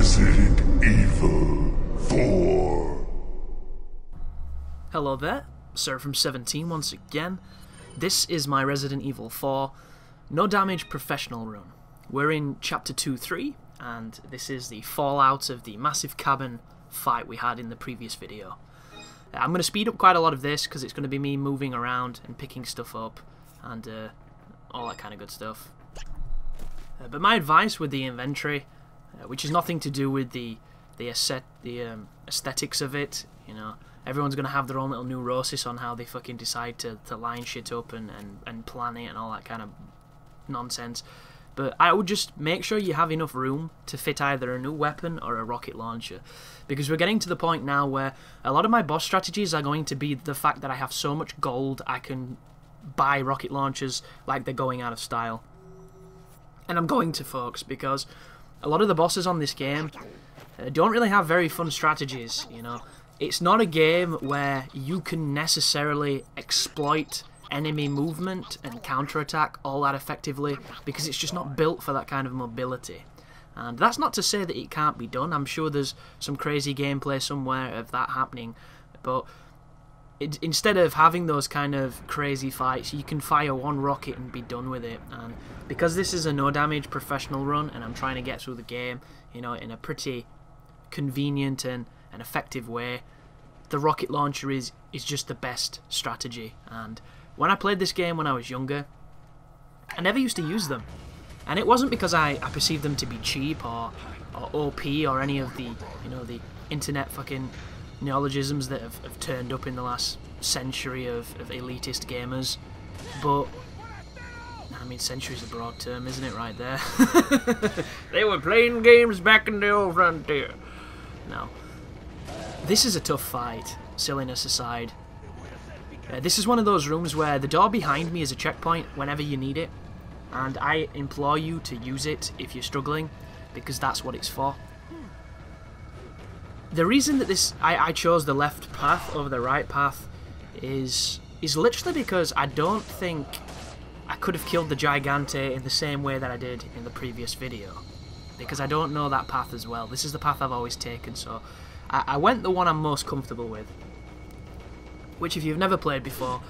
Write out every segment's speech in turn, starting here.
Resident Evil 4. Hello there, Sir from 17 once again. This is my Resident Evil 4 No Damage Professional run. We're in Chapter 2-3, and this is the fallout of the massive cabin fight we had in the previous video. I'm going to speed up quite a lot of this because it's going to be me moving around and picking stuff up and all that kind of good stuff. But my advice with the inventory, which is nothing to do with the aesthetics of it, you know, everyone's going to have their own little neurosis on how they fucking decide to line shit up and plan it and all that kind of nonsense. But I would just make sure you have enough room to fit either a new weapon or a rocket launcher. Because we're getting to the point now where a lot of my boss strategies are going to be the fact that I have so much gold I can buy rocket launchers like they're going out of style. And I'm going to, folks, because a lot of the bosses on this game don't really have very fun strategies, you know. It's not a game where you can necessarily exploit enemy movement and counterattack all that effectively, because it's just not built for that kind of mobility. And that's not to say that it can't be done. I'm sure there's some crazy gameplay somewhere of that happening, but instead of having those kind of crazy fights, you can fire one rocket and be done with it. And because this is a no damage professional run and I'm trying to get through the game, you know, in a pretty convenient and effective way, the rocket launcher is just the best strategy. And when I played this game when I was younger, I never used to use them. And it wasn't because I perceived them to be cheap or OP or any of the, you know, the internet fucking neologisms that have turned up in the last century of elitist gamers. But, I mean, century's a broad term, isn't it, right there? They were playing games back in the old frontier. No. This is a tough fight, silliness aside. This is one of those rooms where the door behind me is a checkpoint whenever you need it, and I implore you to use it if you're struggling, because that's what it's for. The reason that I chose the left path over the right path is literally because I don't think I could have killed the Gigante in the same way that I did in the previous video, because I don't know that path as well. This is the path I've always taken, so I went the one I'm most comfortable with. Which, if you've never played before,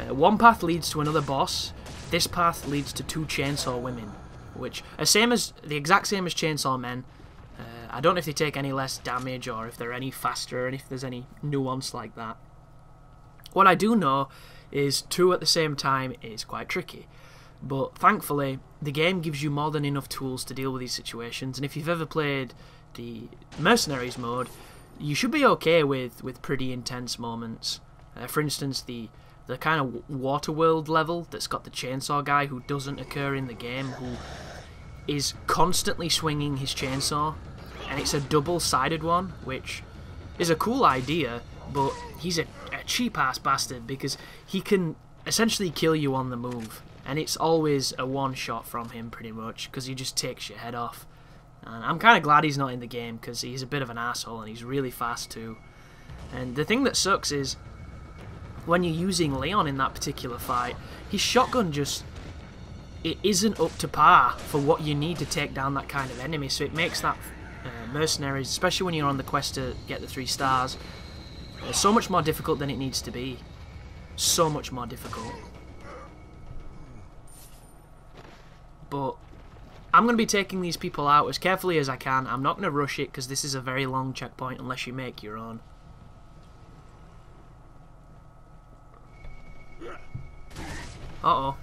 one path leads to another boss. This path leads to two chainsaw women, which are the exact same as chainsaw men. I don't know if they take any less damage or if they're any faster and if there's any nuance like that. What I do know is two at the same time is quite tricky, but thankfully the game gives you more than enough tools to deal with these situations. And if you've ever played the Mercenaries mode, you should be okay with pretty intense moments. For instance, the kind of water world level that's got the chainsaw guy who doesn't occur in the game, who is constantly swinging his chainsaw, and it's a double-sided one, which is a cool idea, but he's a cheap-ass bastard because he can essentially kill you on the move, and it's always a one-shot from him pretty much, because he just takes your head off. And I'm kind of glad he's not in the game, because he's a bit of an asshole and he's really fast too. And the thing that sucks is, when you're using Leon in that particular fight, his shotgun it isn't up to par for what you need to take down that kind of enemy, so it makes that Mercenaries, especially when you're on the quest to get the 3 stars, so much more difficult than it needs to be. So much more difficult. But I'm going to be taking these people out as carefully as I can. I'm not going to rush it because this is a very long checkpoint unless you make your own. Uh-oh.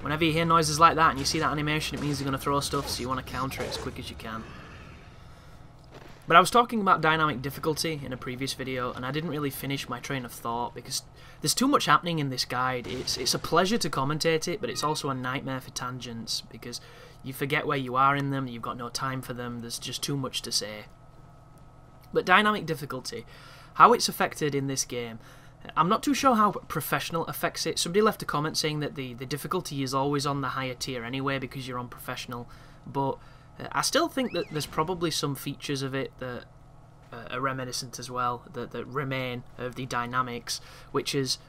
Whenever you hear noises like that and you see that animation, it means they're going to throw stuff, so you want to counter it as quick as you can. But I was talking about dynamic difficulty in a previous video, and I didn't really finish my train of thought because there's too much happening in this guide. It's a pleasure to commentate it, but it's also a nightmare for tangents because you forget where you are in them, you've got no time for them, there's just too much to say. But dynamic difficulty, how it's affected in this game, I'm not too sure how professional affects it. Somebody left a comment saying that the difficulty is always on the higher tier anyway because you're on professional, but I still think that there's probably some features of it that are reminiscent as well, that remain of the dynamics, which is,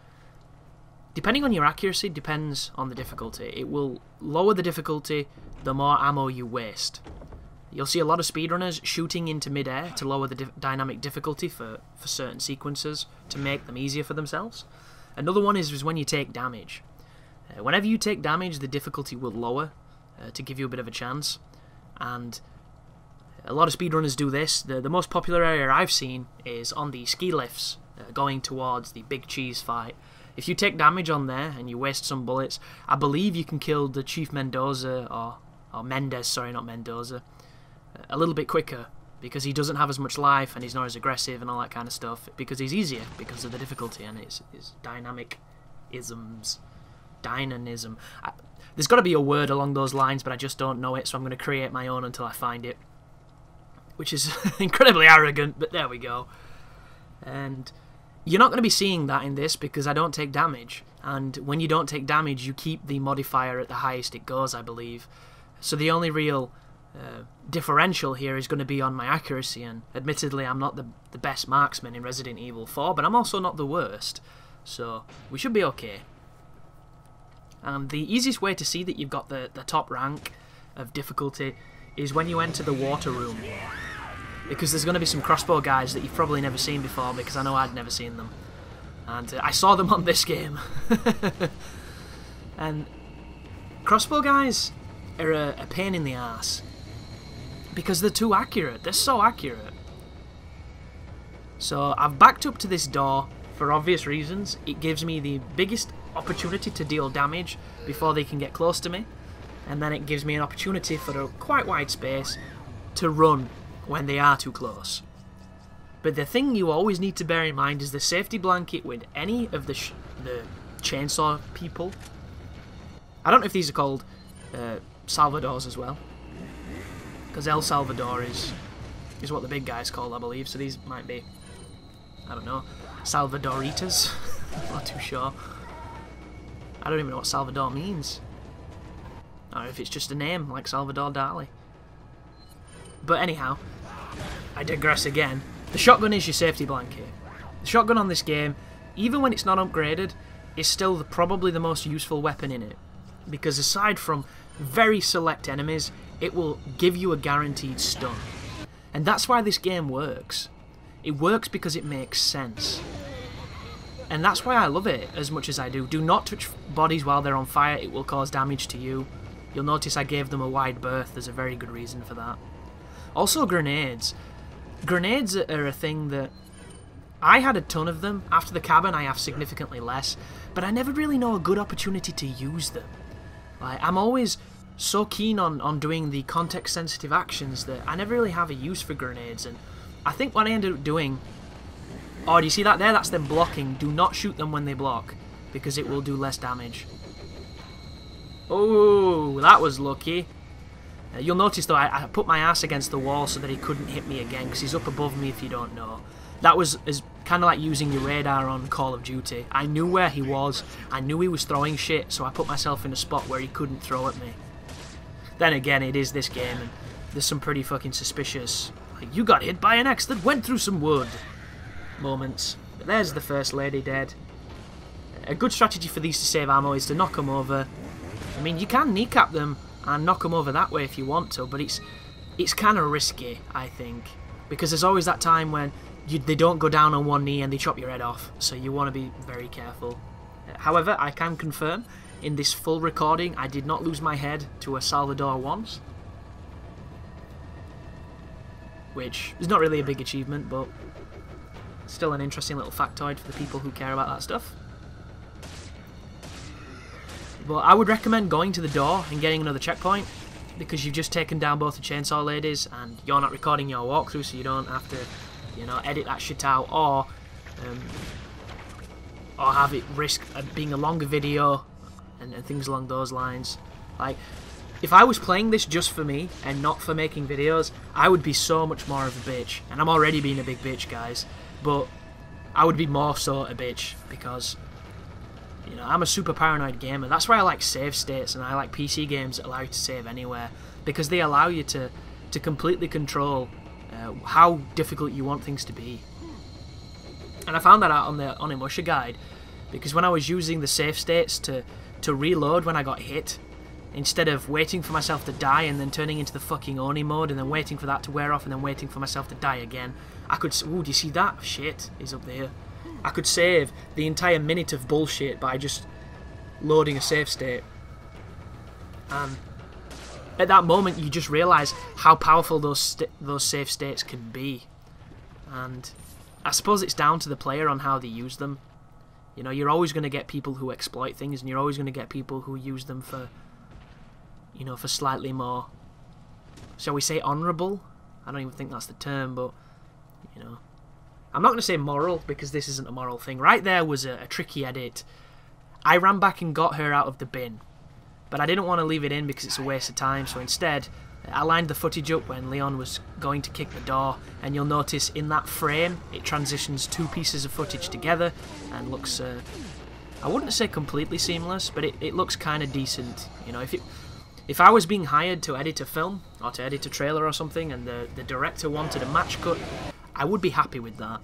depending on your accuracy, depends on the difficulty. It will lower the difficulty the more ammo you waste. You'll see a lot of speedrunners shooting into mid-air to lower the dynamic difficulty for certain sequences to make them easier for themselves. Another one is when you take damage. Whenever you take damage, the difficulty will lower to give you a bit of a chance. And a lot of speedrunners do this. The most popular area I've seen is on the ski lifts going towards the big cheese fight. If you take damage on there and you waste some bullets, I believe you can kill the Chief Mendoza, or Mendez, sorry, not Mendoza, a little bit quicker, because he doesn't have as much life and he's not as aggressive and all that kind of stuff, because he's easier because of the difficulty and his dynamic-isms. Dynamism. There's got to be a word along those lines, but I just don't know it, so I'm going to create my own until I find it, which is incredibly arrogant, but there we go. And you're not going to be seeing that in this because I don't take damage, and when you don't take damage you keep the modifier at the highest it goes, I believe. So the only real differential here is going to be on my accuracy, and admittedly I'm not the best marksman in Resident Evil 4, but I'm also not the worst, so we should be okay. And the easiest way to see that you've got the top rank of difficulty is when you enter the water room, because there's going to be some crossbow guys that you've probably never seen before, because I know I'd never seen them, and I saw them on this game. And crossbow guys are a pain in the ass because they're too accurate. They're so accurate. So I've backed up to this door for obvious reasons. It gives me the biggest opportunity to deal damage before they can get close to me, and then it gives me an opportunity for a quite wide space to run when they are too close. But the thing you always need to bear in mind is the safety blanket with any of the chainsaw people. I don't know if these are called Salvadors as well, because El Salvador is what the big guy's called, I believe, so these might be, I don't know, Salvadoritas. I'm not too sure. I don't even know what Salvador means, or if it's just a name like Salvador Dali. But anyhow, I digress again. The shotgun is your safety blanket. The shotgun on this game, even when it's not upgraded, is still probably the most useful weapon in it, because aside from very select enemies, it will give you a guaranteed stun. And that's why this game works. It works because it makes sense. And that's why I love it as much as I do. Do not touch bodies while they're on fire, it will cause damage to you. You'll notice I gave them a wide berth, there's a very good reason for that. Also grenades. Grenades are a thing that I had a ton of them. After the cabin I have significantly less, but I never really know a good opportunity to use them. Like, I'm always so keen on doing the context sensitive actions that I never really have a use for grenades, and I think what I ended up doing... Oh, do you see that there? That's them blocking. Do not shoot them when they block, because it will do less damage. Oh, that was lucky. You'll notice though I put my ass against the wall so that he couldn't hit me again, because he's up above me if you don't know. That was kind of like using your radar on Call of Duty. I knew where he was, I knew he was throwing shit, so I put myself in a spot where he couldn't throw at me. Then again, it is this game, and there's some pretty fucking suspicious, like, you got hit by an axe that went through some wood moments. But there's the first lady dead. A good strategy for these to save ammo is to knock them over. I mean, you can kneecap them and knock them over that way if you want to, but it's kind of risky, I think, because there's always that time when they don't go down on one knee and they chop your head off, so you want to be very careful. However, I can confirm, in this full recording, I did not lose my head to a Salvador once, which is not really a big achievement, but still an interesting little factoid for the people who care about that stuff. But I would recommend going to the door and getting another checkpoint, because you've just taken down both the chainsaw ladies and you're not recording your walkthrough, so you don't have to, you know, edit that shit out, or have it risk being a longer video and things along those lines. Like, if I was playing this just for me and not for making videos, I would be so much more of a bitch, and I'm already being a big bitch, guys, but I would be more so a bitch because, you know, I'm a super paranoid gamer. That's why I like save states, and I like PC games that allow you to save anywhere, because they allow you to completely control how difficult you want things to be. And I found that out on the Onimusha guide, because when I was using the save states to reload when I got hit, instead of waiting for myself to die and then turning into the fucking Oni mode and then waiting for that to wear off and then waiting for myself to die again. I could... Ooh, do you see that? Shit, he's up there. I could save the entire minute of bullshit by just loading a save state. And at that moment, you just realise how powerful those save states can be. And I suppose it's down to the player on how they use them. You know, you're always going to get people who exploit things, and you're always going to get people who use them for, you know, for slightly more, shall we say, honourable? I don't even think that's the term, but, you know. I'm not going to say moral, because this isn't a moral thing. Right there was a tricky edit. I ran back and got her out of the bin, but I didn't want to leave it in because it's a waste of time, so instead I lined the footage up when Leon was going to kick the door, and you'll notice in that frame it transitions two pieces of footage together and looks, I wouldn't say completely seamless, but it looks kind of decent. You know, if I was being hired to edit a film or to edit a trailer or something and the director wanted a match cut, I would be happy with that.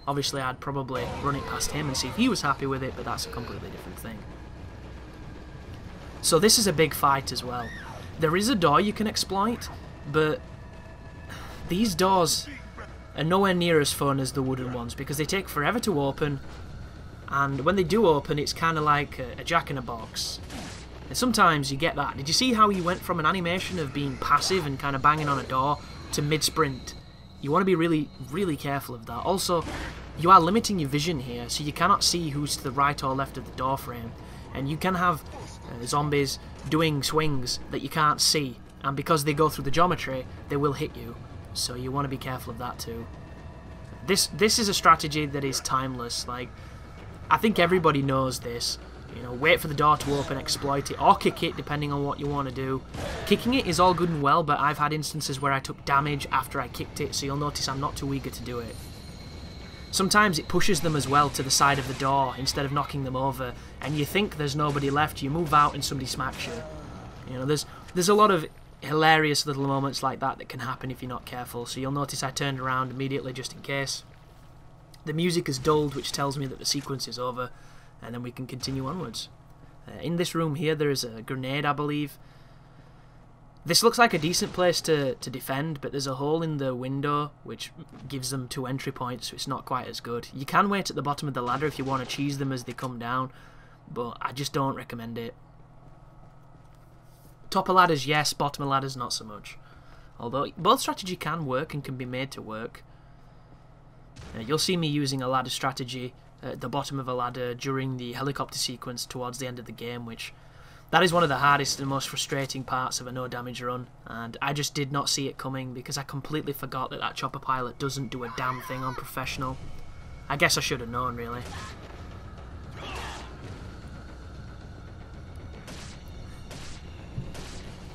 Obviously I'd probably run it past him and see if he was happy with it, but that's a completely different thing. So this is a big fight as well. There is a door you can exploit, but these doors are nowhere near as fun as the wooden ones because they take forever to open, and when they do open it's kind of like a jack-in-a-box. And sometimes you get that. Did you see how he went from an animation of being passive and kind of banging on a door to mid-sprint? You want to be really, really careful of that. Also, you are limiting your vision here, so you cannot see who's to the right or left of the door frame. And you can have zombies doing swings that you can't see, and because they go through the geometry, they will hit you. So you want to be careful of that too. This is a strategy that is timeless. Like, I think everybody knows this. You know, wait for the door to open, exploit it, or kick it, depending on what you want to do. Kicking it is all good and well, but I've had instances where I took damage after I kicked it, so you'll notice I'm not too eager to do it. Sometimes it pushes them as well to the side of the door instead of knocking them over, and you think there's nobody left, you move out and somebody smacks you. You know, there's a lot of hilarious little moments like that can happen if you're not careful, so you'll notice I turned around immediately just in case. The music is dulled, which tells me that the sequence is over, and then we can continue onwards. In this room here there is a grenade, I believe. This looks like a decent place to defend, but there's a hole in the window which gives them 2 entry points, so it's not quite as good. You can wait at the bottom of the ladder if you want to cheese them as they come down, but I just don't recommend it. Top of ladders, yes. Bottom of ladders, not so much. Although both strategy can work and can be made to work. You'll see me using a ladder strategy at the bottom of a ladder during the helicopter sequence towards the end of the game, which that is one of the hardest and most frustrating parts of a no damage run, and I just did not see it coming because I completely forgot that that chopper pilot doesn't do a damn thing on professional. I guess I should have known, really.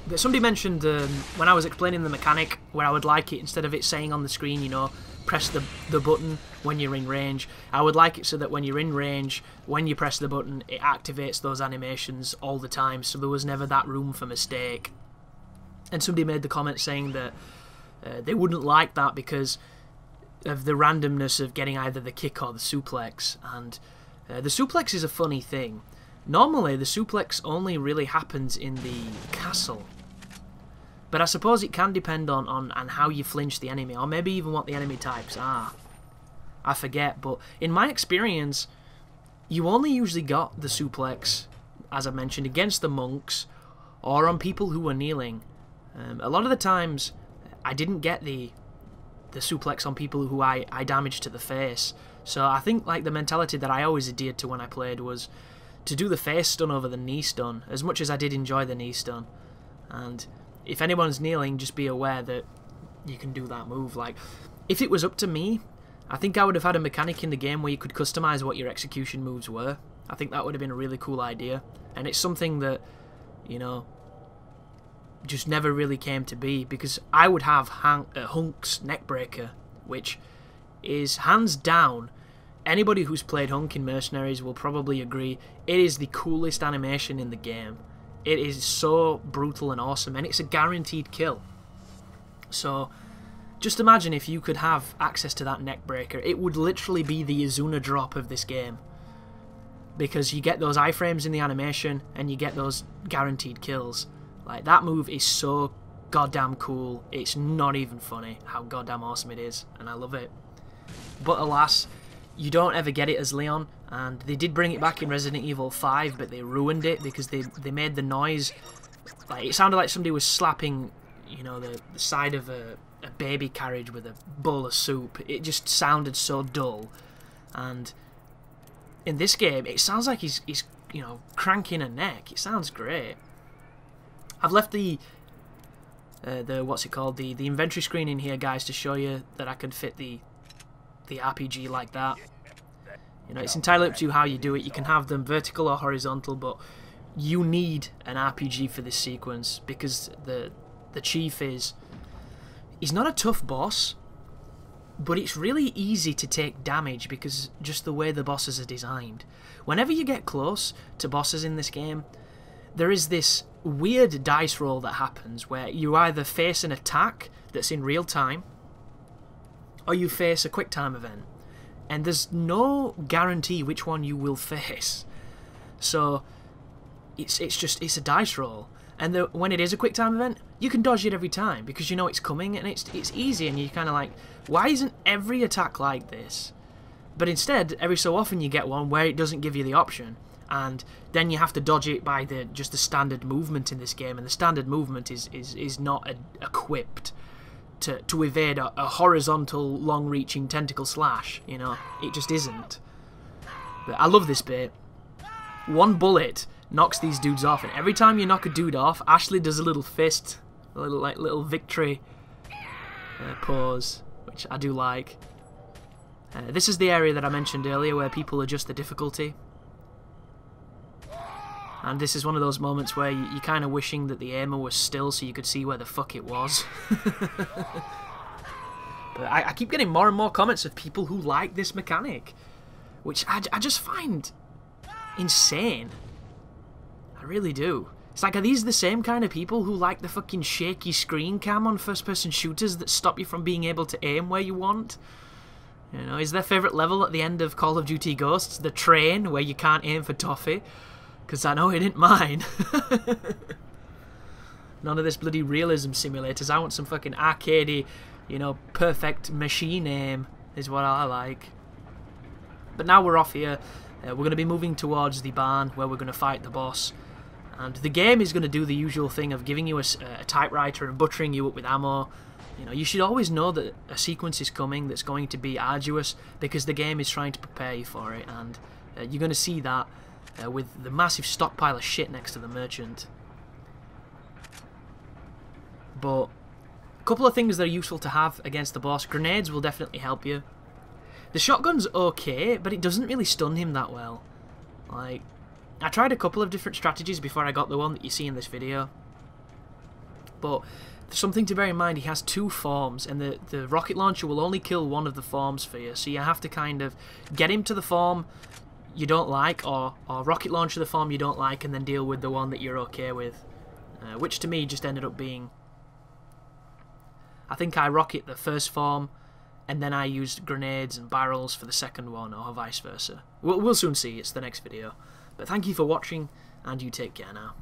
But somebody mentioned when I was explaining the mechanic where I would like it, instead of it saying on the screen, you know, press the button when you're in range, I would like it so that when you're in range, when you press the button, it activates those animations all the time, so there was never that room for mistake. And somebody made the comment saying that they wouldn't like that because of the randomness of getting either the kick or the suplex, and the suplex is a funny thing. Normally the suplex only really happens in the castle, but I suppose it can depend on how you flinch the enemy, or maybe even what the enemy types are. I forget, but in my experience, you only usually got the suplex, as I mentioned, against the monks, or on people who were kneeling. A lot of the times, I didn't get the suplex on people who I damaged to the face, so I think like the mentality that I always adhered to when I played was to do the face stun over the knee stun, as much as I did enjoy the knee stun. And if anyone's kneeling, just be aware that you can do that move. Like, if it was up to me, I think I would have had a mechanic in the game where you could customize what your execution moves were. I think that would have been a really cool idea, and it's something that, you know, just never really came to be, because I would have Hunk's Neckbreaker, which is hands down, anybody who's played Hunk in Mercenaries will probably agree, it is the coolest animation in the game. It is so brutal and awesome, and it's a guaranteed kill. So just imagine if you could have access to that Neckbreaker. It would literally be the Izuna drop of this game. because you get those iframes in the animation and you get those guaranteed kills. Like, that move is so goddamn cool. It's not even funny how goddamn awesome it is, and I love it. But alas, you don't ever get it as Leon, and they did bring it back in Resident Evil 5, but they ruined it because they made the noise, like, it sounded like somebody was slapping, you know, the side of a baby carriage with a bowl of soup. It just sounded so dull. And in this game, it sounds like he's you know, cranking a neck. It sounds great. I've left the what's it called, the inventory screen in here, guys, to show you that I can fit the RPG like that. You know, it's entirely up to you how you do it. You can have them vertical or horizontal, but you need an RPG for this sequence because the chief he's not a tough boss, but it's really easy to take damage because just the way the bosses are designed. Whenever you get close to bosses in this game, there is this weird dice roll that happens where you either face an attack that's in real time or you face a quick time event, and there's no guarantee which one you will face. So it's a dice roll, and when it is a quick time event, you can dodge it every time because you know it's coming, and it's easy, and you're kind of like, why isn't every attack like this? But instead, every so often you get one where it doesn't give you the option, and then you have to dodge it by just the standard movement in this game, and the standard movement is not equipped to evade a horizontal, long-reaching tentacle slash. You know, it just isn't. But I love this bit. One bullet knocks these dudes off, and every time you knock a dude off, Ashley does a little fist, a little victory pose, which I do like. This is the area that I mentioned earlier where people adjust the difficulty. And this is one of those moments where you're kind of wishing that the aimer was still so you could see where the fuck it was. But I keep getting more and more comments of people who like this mechanic, which I just find insane. I really do. It's like, are these the same kind of people who like the fucking shaky screen cam on first-person shooters that stop you from being able to aim where you want? You know, is their favourite level at the end of Call of Duty Ghosts the train where you can't aim for toffee? Because I know it ain't mine. None of this bloody realism simulators. I want some fucking arcadey, you know, perfect machine aim is what I like. But now we're off here. We're going to be moving towards the barn where we're going to fight the boss. And the game is going to do the usual thing of giving you a typewriter and buttering you up with ammo. You know, you should always know that a sequence is coming that's going to be arduous because the game is trying to prepare you for it. And you're going to see that with the massive stockpile of shit next to the merchant. But a couple of things that are useful to have against the boss. Grenades will definitely help you. The shotgun's okay, but it doesn't really stun him that well. Like, I tried a couple of different strategies before I got the one that you see in this video. But something to bear in mind, he has two forms, and the rocket launcher will only kill one of the forms for you. So you have to kind of get him to the form you don't like, or rocket launcher the form you don't like, and then deal with the one that you're okay with. Which to me just ended up being, I think I rocket the first form, and then I used grenades and barrels for the second one, or vice versa. We'll soon see, it's the next video. But thank you for watching, and you take care now.